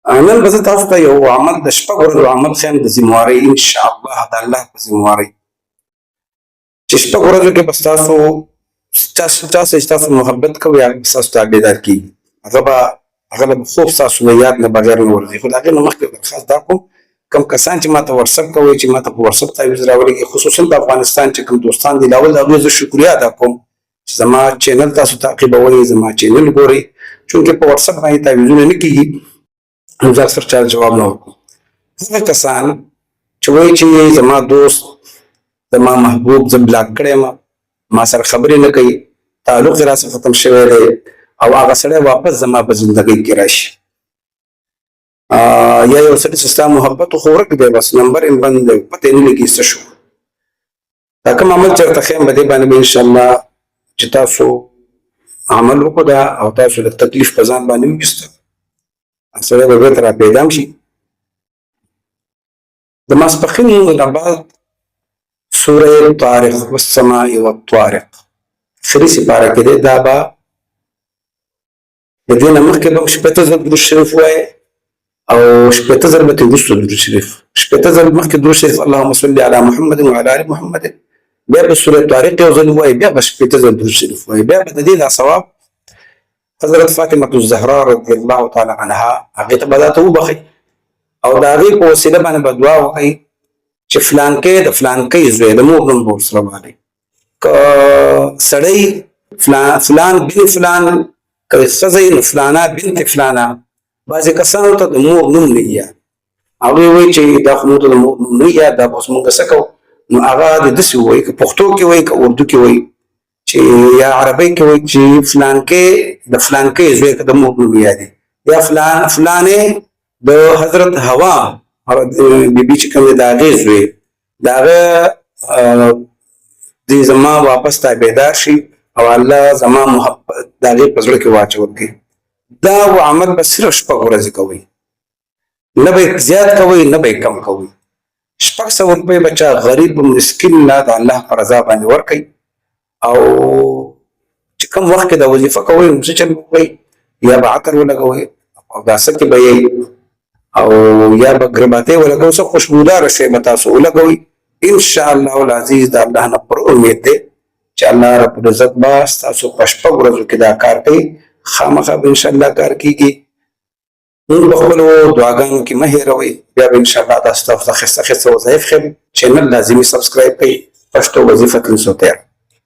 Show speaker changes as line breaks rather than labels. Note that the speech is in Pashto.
نن به زه تاسو ته یو عمل د شپږ ورځو عمل ښیم د ذموارۍ انشاءالله د الله په ذموارۍ، چې شپږ ورځو کې به ستاسو چا سره چې تاسو محبت کوئ هغه به ستاسو تابعدار کېږي، هغه به خوب ستاسو د یاد نه بغیر نه ورځي. خو د هغې نه مخکې درخواست دا کوم کوم کسان چې ما ته وټسپ کوئ چې ما ته په وټسپ تعویض راولېږي، خصوصا د افغانستان چې کوم دوستان دي، لاول د هغوی زه شکریه ادا کوم چې زما چینل تاسو تعقیبوئ، زما چینل ګورئ، چونکې په وټسپ باندې تعویضونه نه کېږي نو زه اکثر چا جواب نه ورکوم. هغه کسان چې وایي چې زما دوست زما محبوب زه بلاک کړی یم، ما سره خبرې نه کوي، تعلق یې راسره ختم شوی دی او هغه سړی واپس زما په زندګۍ کې راشي، یا یو سړي چې ستا محبت خو ورک دی، بس نمبر یې بند دی، پته یې نه لګي څه شو. دا کوم عمل چې ورته ښیم په دې باندې به انشاءالله چې تاسو عمل وکړو دا او تاسو د تکلیف په ځان باندې وویسته، سړی به بېرته را پیدا شي. د ماسپښین نه بعد سوره طارق والسماء والطارق آخري سپاره کې دی، دا به د دې نه مخکې به شپېته ځل درود شریف ووایې او شپېته ځل به ترې وروسته درود شریف، شپېته ځل مخکې درود شریف اللهم صل علی محمد وعلى آل محمد، بیا به سوره طارق یو ځل ووایې، بیا به شپېته ځل درود شریف ووایې، بیا به د دې دا ثواب حضرت فاطمه الزهرا رضی الله تعالی عنها هغې ته به دا ته وبخئ او د هغې په وسیله باندې به دعا وکئ چې فلانکی د فلانکی زوی د مور نوم به ورسره واخلئ، که سړی فلان بن فلان، که ښځه نو فلانه بنت فلانه، بعضې کسانو ته د مور نوم نه یاد، هغوی وایي چې دا خو موږ ته د مور نوم نه یاد، دا به اوس مونږ څه کوو؟ نو هغه د داسې ووایي، که پښتو کې وایي که اردو کې وایي چې یا عربۍ کې وایي چې فلانکی د فلانکی زوی که د مور نوم یادي، یا فلانې د حضرت حوا بیبي چې کوم دی د هغې زوی، د هغه دې زما واپس تابعدار شي او الله زما محبت د هغې په زړه کې واچول کړي. دا عمل به صرف شپږ ورځې کوئ، نه به یې زیات کوئ نه به یې کم کوئ. 600 روپۍ به چا غریب مسکین لا د الله په رضا باندې ورکوئ او چې کوم وخت کې د وظیفه کوئ نو څه چل وکړئ، یا به عطر ولګوئ او داسه کې به یې او یا به ګرباتې ولګوئ، څه خوشبوداره شی به تاسو ولګوئ. انشاءالله العزیز د الله نه پر امید دی چې الله رب العزت به ستاسو په شپږ ورځو کې دا کار کوي، خامخا به انشاءالله کار کېږي. موږ په خپلو دعاګانو کې مه هېروئ، بیا به انشاءالله تاسو ته ښایسته ښایسته وظایف ښیم. چینل لازمي سبسکرایب کړئ، پښتو وظیفه 313.